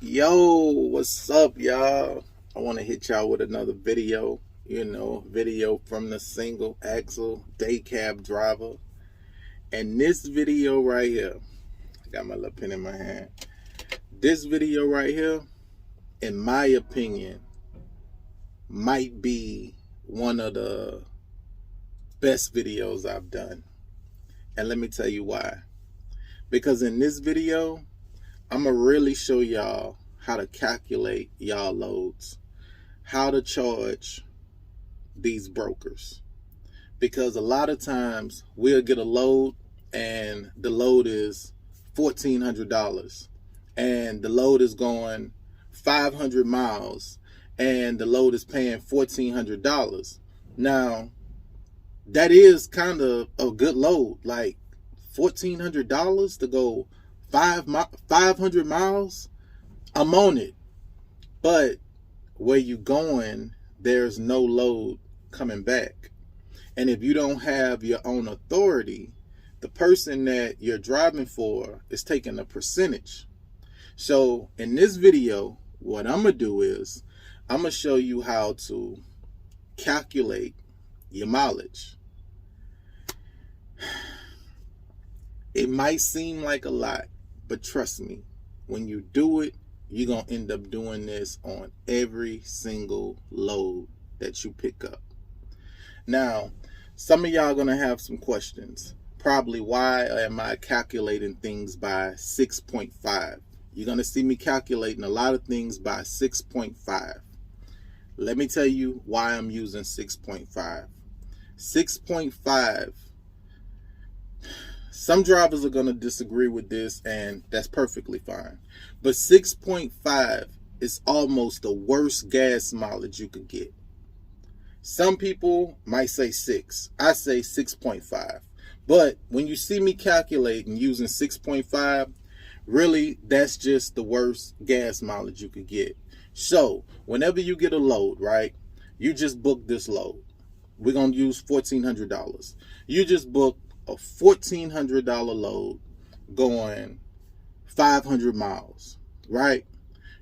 Yo, what's up, y'all? I want to hit y'all with another video. Video from the single axle Daycab driver. And this video right here, I got my little pen in my hand. This video right here, in my opinion, might be one of the best videos I've done. And let me tell you why. Because in this video, I'm going to really show y'all how to calculate y'all loads, how to charge these brokers. Because a lot of times we'll get a load and the load is $1,400 and the load is going 500 miles and the load is paying $1,400. Now, that is kind of a good load, like $1,400 to go 500 miles. I'm on it. But where you going, there's no load coming back. And if you don't have your own authority, the person that you're driving for is taking a percentage. So in this video, what I'm gonna do is I'm gonna show you how to calculate your mileage. It might seem like a lot, but trust me, when you do it, you're going to end up doing this on every single load that you pick up. Now, some of y'all are going to have some questions. Probably, why am I calculating things by 6.5? You're going to see me calculating a lot of things by 6.5. Let me tell you why I'm using 6.5. 6.5. Some drivers are going to disagree with this, and that's perfectly fine. But 6.5 is almost the worst gas mileage you could get. Some people might say 6. I say 6.5. But when you see me calculating using 6.5, really, that's just the worst gas mileage you could get. So whenever you get a load, right, you just book this load. We're going to use $1,400. You just book a $1,400 load going 500 miles, right?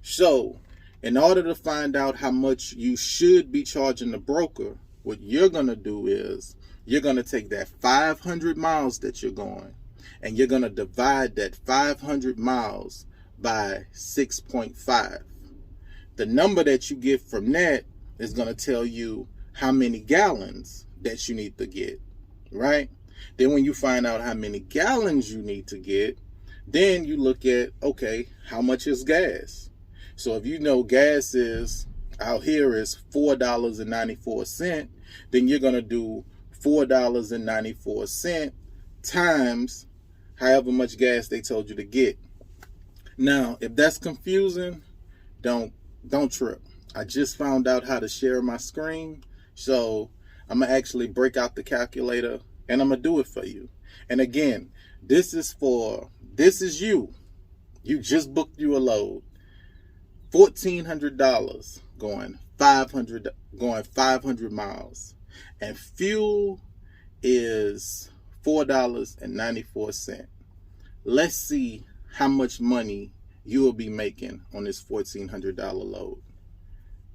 So in order to find out how much you should be charging the broker, what you're going to do is you're going to take that 500 miles that you're going and you're going to divide that 500 miles by 6.5. The number that you get from that is going to tell you how many gallons that you need to get, right? Then when you find out how many gallons you need to get, then you look at, okay, how much is gas? So if you know gas is out here is $4.94, then you're going to do $4.94 times however much gas they told you to get. Now, if that's confusing, don't trip. I just found out how to share my screen, so I'm going to actually break out the calculator and I'm going to do it for you. And again, this is you. You just booked you a load. $1,400 going 500 miles. And fuel is $4.94. Let's see how much money you will be making on this $1,400 load.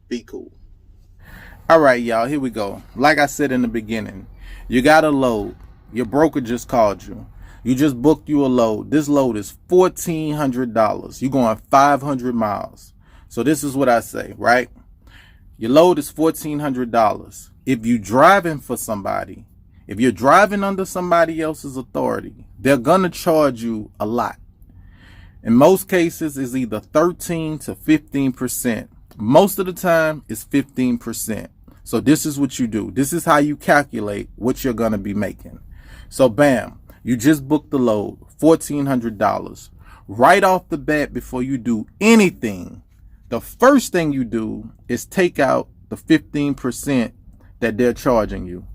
Be cool. All right, y'all, here we go. Like I said in the beginning, you got a load. Your broker just called you. You just booked you a load. This load is $1,400. You're going 500 miles. So this is what I say, right? Your load is $1,400. If you're driving for somebody, if you're driving under somebody else's authority, they're going to charge you a lot. In most cases, it's either 13 to 15%. Most of the time, it's 15%. So this is what you do. This is how you calculate what you're going to be making. So bam, you just booked the load, $1,400. Right off the bat, before you do anything, the first thing you do is take out the 15% that they're charging you.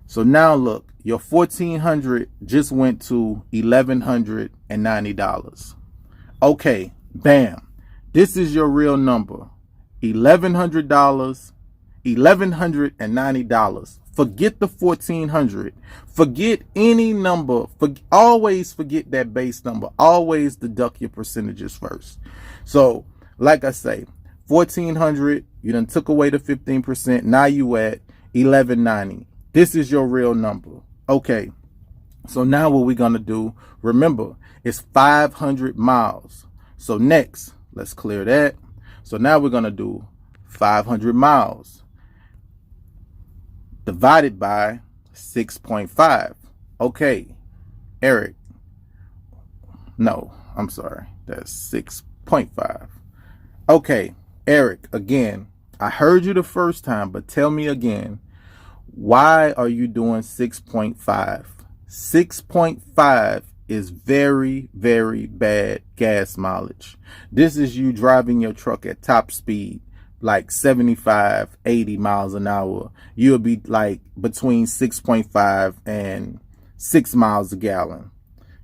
So now look, your $1,400 just went to $1,190. Okay, bam. This is your real number. $1,190 Forget the 1400. Forget any number. Always forget that base number. Always deduct your percentages first. So, like I say, 1400, you done took away the 15%. Now you at 1190. This is your real number. Okay. So now what we're going to do, remember, it's 500 miles. So next, let's clear that. So now we're going to do 500 miles divided by 6.5. Okay, Eric. No, I'm sorry. That's 6.5. Okay, Eric, again, I heard you the first time, but tell me again, why are you doing 6.5? 6.5 is very, very bad gas mileage. This is you driving your truck at top speed, like 75, 80 miles an hour. You'll be like between 6.5 and 6 miles a gallon.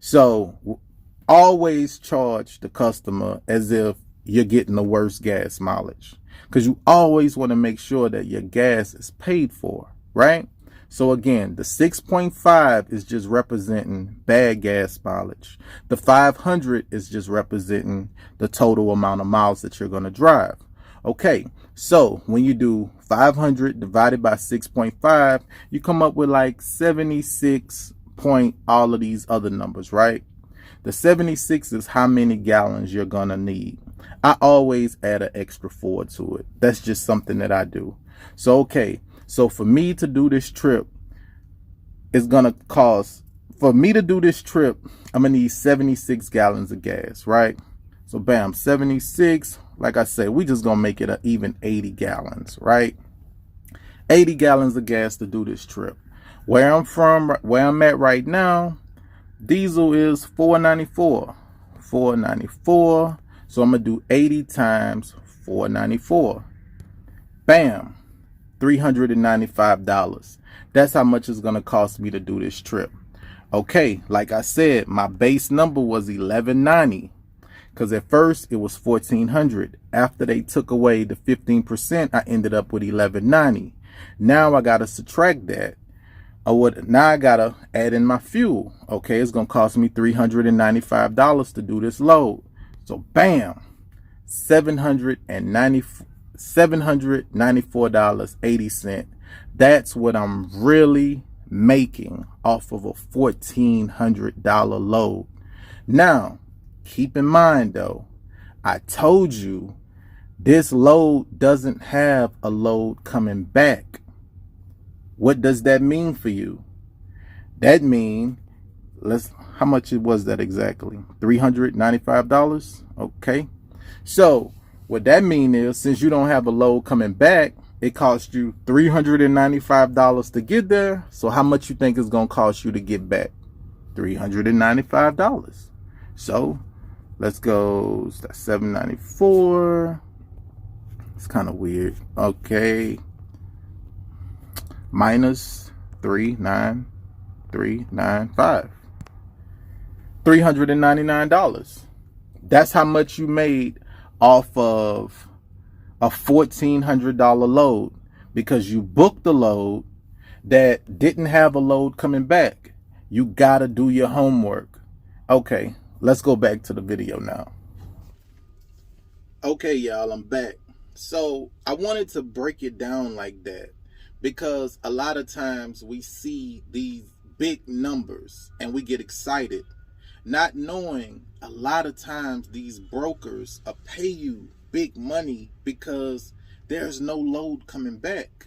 So always charge the customer as if you're getting the worst gas mileage, because you always want to make sure that your gas is paid for, right? So again, the 6.5 is just representing bad gas mileage. The 500 is just representing the total amount of miles that you're going to drive. Okay, so when you do 500 divided by 6.5, you come up with like 76 point all of these other numbers, right? The 76 is how many gallons you're going to need. I always add an extra 4 to it. That's just something that I do. So, okay. So for me to do this trip, it's going to cost, for me to do this trip, I'm going to need 76 gallons of gas, right? So bam, 76. Like I said, we just going to make it an even 80 gallons, right? 80 gallons of gas to do this trip. Where I'm at right now, diesel is $4.94. $4.94. So I'm going to do 80 times $4.94. Bam. $395. That's how much it's going to cost me to do this trip. Okay, like I said, my base number was $1190, because at first it was $1,400. After they took away the 15%, I ended up with $1190. Now I got to subtract that. Now I got to add in my fuel. Okay, it's going to cost me $395 to do this load. So bam, $794.80. That's what I'm really making off of a $1,400 load. Now, keep in mind though, I told you this load doesn't have a load coming back. What does that mean for you? That means, how much was that exactly? $395. Okay. So what that means is, since you don't have a load coming back, it costs you $395 to get there. So how much you think it's going to cost you to get back? $395. So let's go. That's $794. It's kind of weird. Okay. Minus 39395. $399. That's how much you made off of a $1,400 load, because you booked the load that didn't have a load coming back. You gotta do your homework. Okay, let's go back to the video now. Okay, y'all, I'm back. So I wanted to break it down like that, because a lot of times we see these big numbers and we get excited, not knowing a lot of times these brokers pay you big money because there's no load coming back.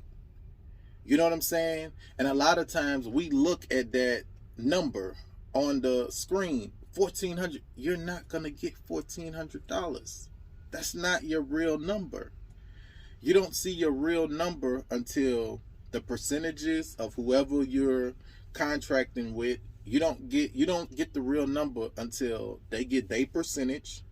You know what I'm saying? And a lot of times we look at that number on the screen, $1,400. You're not going to get $1,400. That's not your real number. You don't see your real number until the percentages of whoever you're contracting with. You don't get the real number until they get their percentage.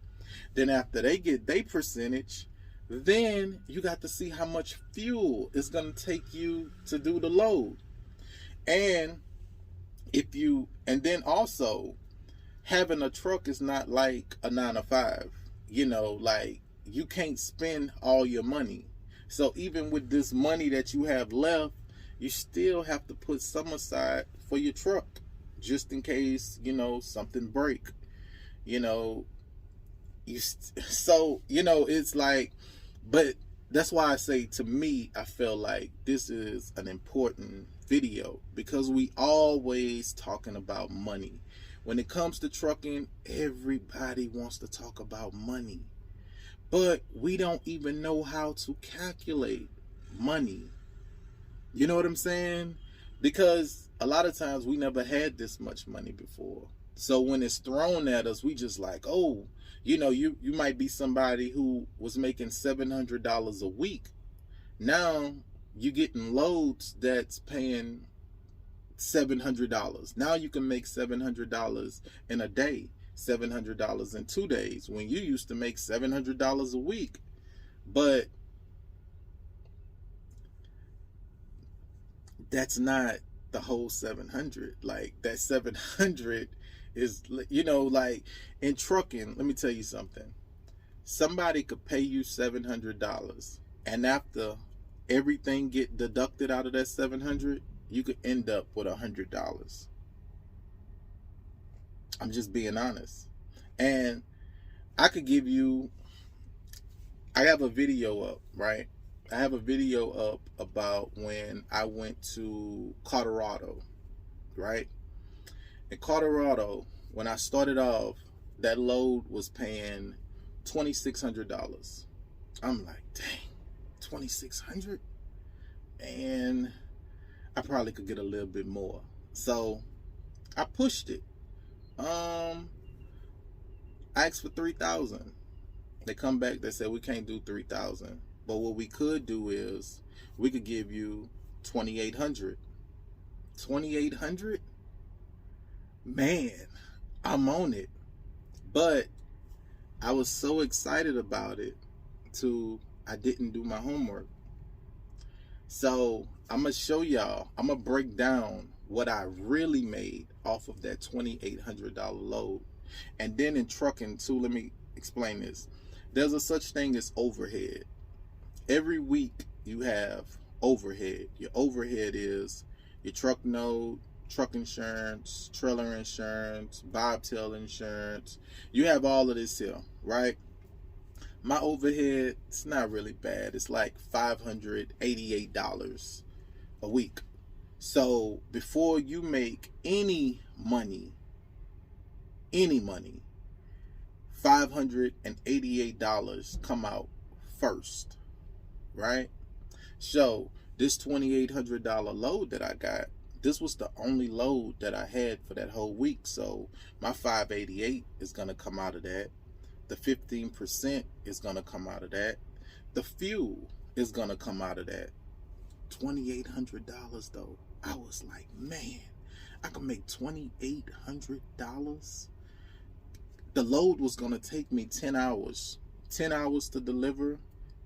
Then after they get their percentage, then you got to see how much fuel it's going to take you to do the load. And then also, having a truck is not like a 9-to-5. You know, like, you can't spend all your money. So even with this money that you have left, you still have to put some aside for your truck, just in case, something break. You know, it's like, but that's why I say, to me, I feel like this is an important video, because we always talking about money. When it comes to trucking, everybody wants to talk about money, but we don't even know how to calculate money. You know what I'm saying? Because a lot of times we never had this much money before. So when it's thrown at us, we just like, oh, you might be somebody who was making $700 a week. Now you're getting loads that's paying $700. Now you can make $700 in a day, $700 in 2 days, when you used to make $700 a week. But that's not the whole 700. Like, that 700 is, like, in trucking, let me tell you something. Somebody could pay you $700, and after everything get deducted out of that 700, you could end up with $100. I'm just being honest. And I have a video up, right? I have a video up about when I went to Colorado, right? In Colorado, when I started off, that load was paying $2,600. I'm like, dang, $2,600? And I probably could get a little bit more. So I pushed it. I asked for 3,000. They come back, they said we can't do 3,000. But what we could do is we could give you 2,800. 2,800? Man, I'm on it. But I was so excited about it I didn't do my homework. So I'm going to show y'all, I'm going to break down what I really made off of that $2,800 load. And then in trucking too, let me explain this. There's a such thing as overhead. Every week you have overhead. Your overhead is your truck note, truck insurance, trailer insurance, bobtail insurance. You have all of this here, right? My overhead, it's not really bad. It's like $588 a week. So before you make any money, $588 come out first, right? So this $2,800 load that I got, this was the only load that I had for that whole week. So my 588 is going to come out of that. The 15% is going to come out of that. The fuel is going to come out of that. $2,800 though. I was like, man, I can make $2,800. The load was going to take me 10 hours. 10 hours to deliver,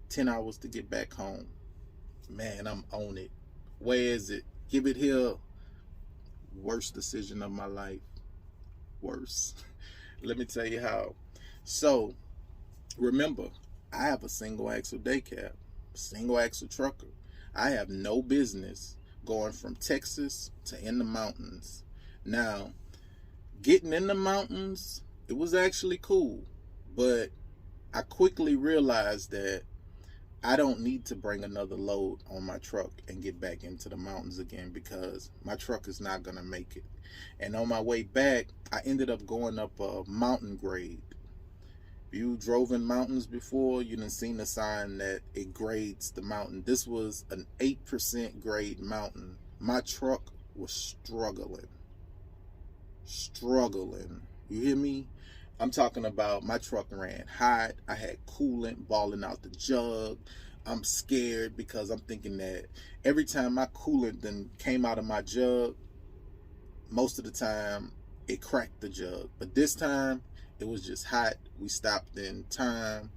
10 hours to get back home. Man, I'm on it. Where is it? Give it here. Worst decision of my life. Worst. Let me tell you how. So, remember, I have a single axle Daycab, single axle trucker. I have no business going from Texas to in the mountains. Now, getting in the mountains, it was actually cool, but I quickly realized that I don't need to bring another load on my truck and get back into the mountains again, because my truck is not going to make it. And on my way back, I ended up going up a mountain grade. If you drove in mountains before, you done seen the sign that it grades the mountain. This was an 8% grade mountain. My truck was struggling. You hear me? I'm talking about my truck ran hot. I had coolant balling out the jug. I'm scared because I'm thinking that every time my coolant then came out of my jug, most of the time it cracked the jug. But this time it was just hot. We stopped in time.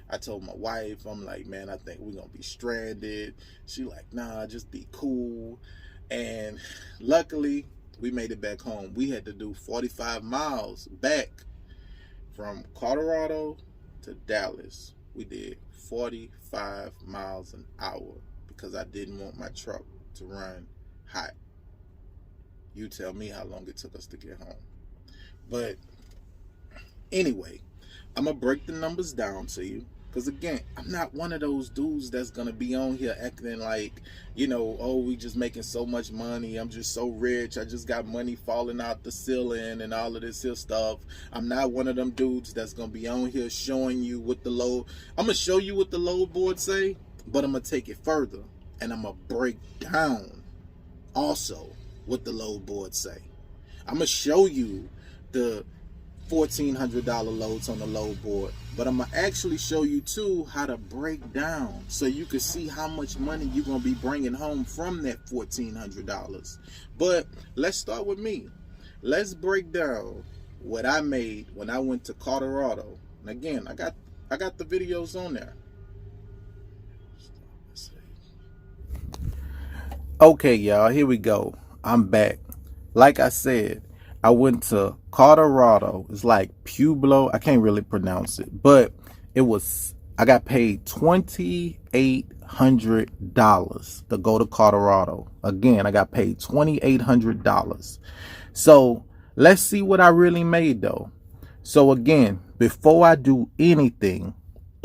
I told my wife, I'm like, man, I think we're going to be stranded. She like, nah, just be cool. And luckily, we made it back home. We had to do 45 miles back from Colorado to Dallas. We did 45 miles an hour because I didn't want my truck to run hot. You tell me how long it took us to get home. But anyway, I'm going to break the numbers down to you. Because again, I'm not one of those dudes that's going to be on here acting like, oh, we just making so much money. I'm just so rich. I just got money falling out the ceiling and all of this here stuff. I'm not one of them dudes that's going to be on here showing you what the load. I'm going to show you what the load board say, but I'm going to take it further. And I'm going to break down also what the load board say. I'm going to show you the $1,400 loads on the load board, but I'm gonna actually show you too how to break down so you can see how much money you're gonna be bringing home from that $1,400. But let's start with me. Let's break down what I made when I went to Colorado. And again, I got the videos on there. Okay, y'all, here we go. I'm back. Like I said, I went to Colorado. It's like Pueblo. I can't really pronounce it, but I got paid $2,800 to go to Colorado. Again, I got paid $2,800. So let's see what I really made though. So again, before I do anything,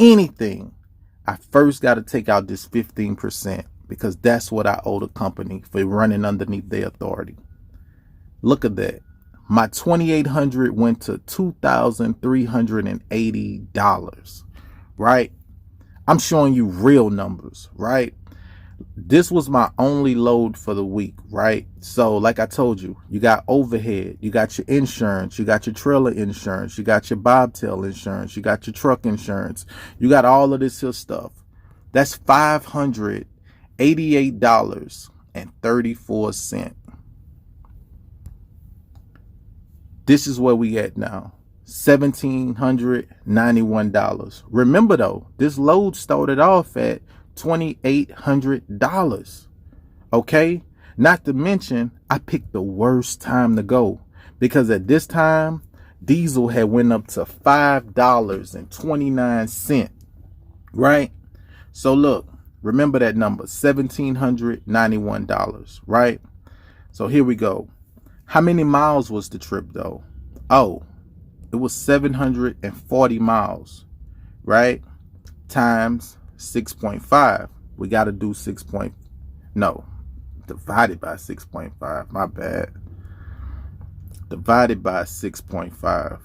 I first got to take out this 15% because that's what I owe the company for running underneath their authority. Look at that. My $2,800 went to $2,380, right? I'm showing you real numbers, right? This was my only load for the week, right? So like I told you, you got overhead, you got your insurance, you got your trailer insurance, you got your bobtail insurance, you got your truck insurance, you got all of this here stuff. That's $588.34. This is where we at now, $1,791. Remember though, this load started off at $2,800. Okay, not to mention I picked the worst time to go because at this time diesel had went up to $5.29, right? So look, remember that number, $1,791, right? So here we go. How many miles was the trip though? Oh, it was 740 miles, right? Times 6.5. We got to do divided by 6.5. My bad. Divided by 6.5.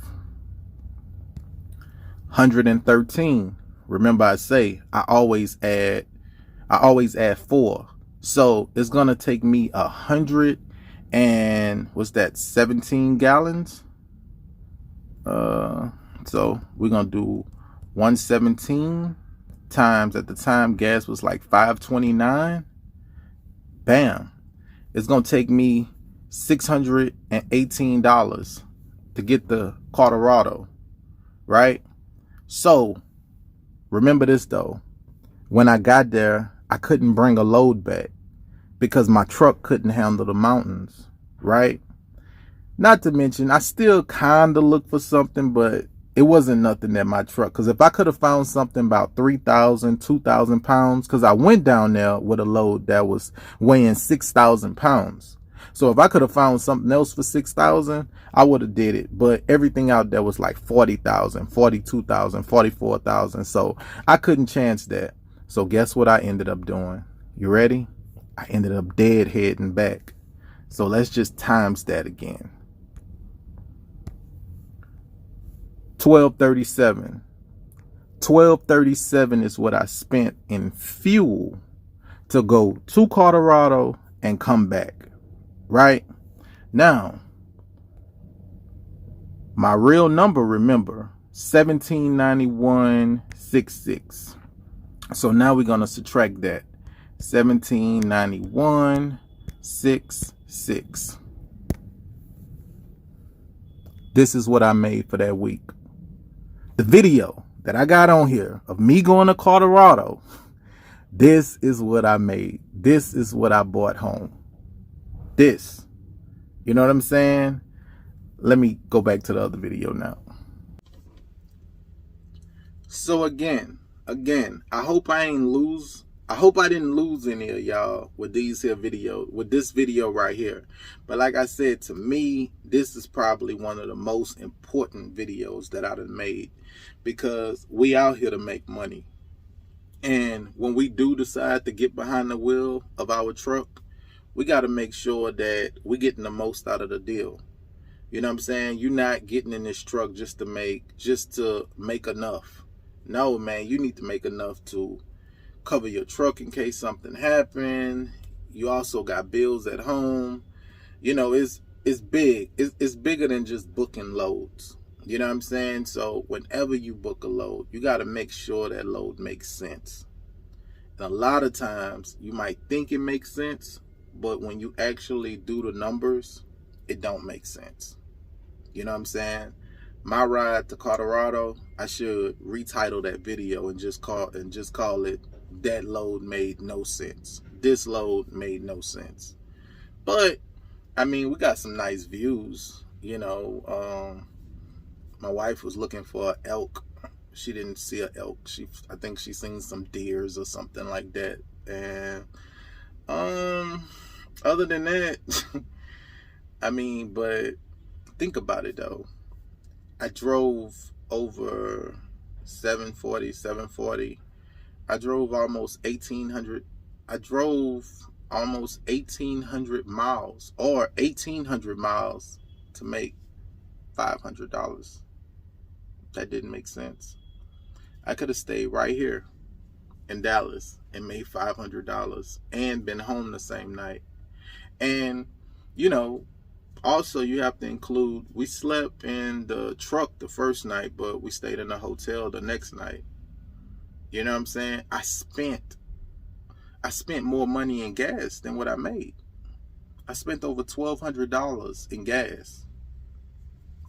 113. Remember I say I always add 4. So it's going to take me 100 and what's that, 17 gallons? So we're gonna do 117 times, at the time gas was like $5.29. Bam, it's gonna take me $618 to get to Colorado, right? So remember this though, when I got there I couldn't bring a load back because my truck couldn't handle the mountains, right? Not to mention, I still kind of looked for something, but it wasn't nothing at my truck. Because if I could have found something about 3,000, 2,000 pounds, because I went down there with a load that was weighing 6,000 pounds. So if I could have found something else for 6,000, I would have did it. But everything out there was like 40,000, 42,000, 44,000. So I couldn't chance that. So guess what I ended up doing? You ready? I ended up deadheading back. So let's just times that again. 1237. 1237 is what I spent in fuel to go to Colorado and come back. Right? Now, my real number, remember, 1791.66. So now we're going to subtract that. 1791.66. This is what I made for that week. The video that I got on here of me going to Colorado, this is what I made. This is what I bought home. This, you know what I'm saying? Let me go back to the other video now. So again, I hope I I hope I didn't lose any of y'all with this video right here. But like I said, to me, this is probably one of the most important videos that I've made, because we out here to make money. And when we do decide to get behind the wheel of our truck, we got to make sure that we're getting the most out of the deal. You know what I'm saying? You're not getting in this truck just to make enough. No, man, you need to make enough to cover your truck in case something happened. You also got bills at home. You know, it's big. It's bigger than just booking loads. You know what I'm saying? So whenever you book a load, you got to make sure that load makes sense. And a lot of times you might think it makes sense, but when you actually do the numbers, it don't make sense. You know what I'm saying? My ride to Colorado, I should retitle that video and just call it "That Load Made No Sense." This load made no sense. But I mean, we got some nice views. You know, my wife was looking for an elk. She didn't see an elk. I think she seen some deers or something like that. And other than that, I mean, but think about it though. I drove over 740. I drove almost 1,800. I drove almost 1,800 miles, or 1,800 miles, to make $500. That didn't make sense. I could have stayed right here in Dallas and made $500 and been home the same night. And, you know, also you have to include, we slept in the truck the first night, but we stayed in a hotel the next night. You know what I'm saying? I spent more money in gas than what I made. I spent over $1,200 in gas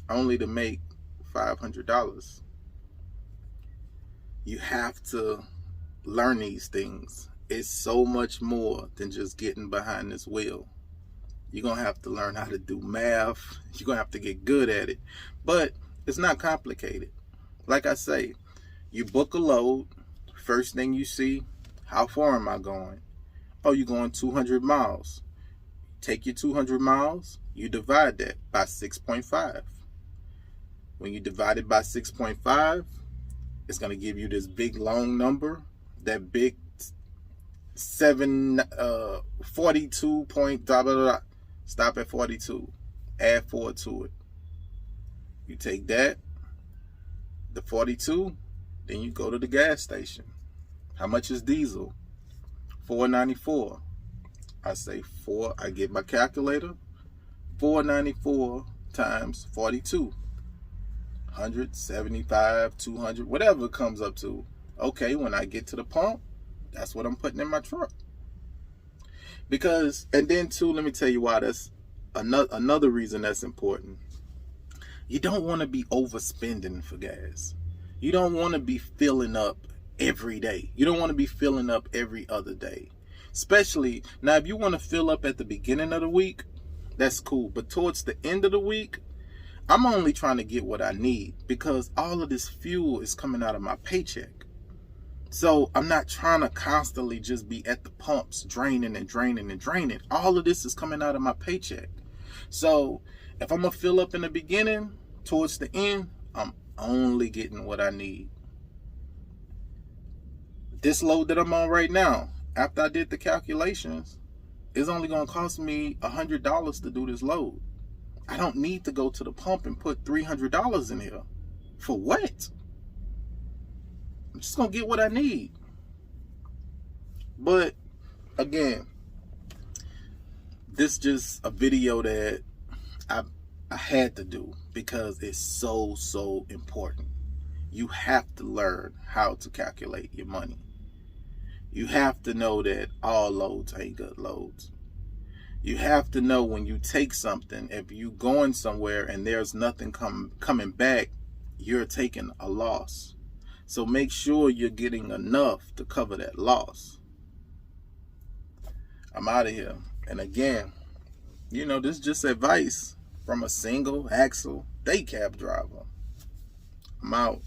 only to make $500. You have to learn these things. It's so much more than just getting behind this wheel. You're going to have to learn how to do math. You're going to have to get good at it. But it's not complicated. Like I say, you book a load. First thing you see, how far am I going? Oh, you're going 200 miles. Take your 200 miles, you divide that by 6.5. When you divide it by 6.5, it's going to give you this big long number, that big 42 point blah, blah, blah. Stop at 42. Add 4 to it. You take that, the 42, then you go to the gas station. How much is diesel? $4.94. I say I get my calculator. $4.94 times 42. 175, 200, whatever it comes up to. Okay, when I get to the pump, that's what I'm putting in my truck. Because, and then too, let me tell you why that's another reason that's important. You don't want to be overspending for gas. You don't want to be filling up every day. You don't want to be filling up every other day. Especially, now if you want to fill up at the beginning of the week, that's cool. But towards the end of the week, I'm only trying to get what I need, because all of this fuel is coming out of my paycheck. So I'm not trying to constantly just be at the pumps draining and draining and draining. All of this is coming out of my paycheck. So if I'm going to fill up in the beginning, towards the end, I'm only getting what I need. This load that I'm on right now, after I did the calculations, is only going to cost me $100 to do this load. I don't need to go to the pump and put $300 in here. For what? I'm just going to get what I need. But again, this just a video that I had to do because it's so important. You have to learn how to calculate your money. You have to know that all loads ain't good loads. You have to know when you take something, if you going somewhere and there's nothing coming back, you're taking a loss. So make sure you're getting enough to cover that loss. I'm out of here. And again, you know, this is just advice from a single axle Daycab driver. I'm out.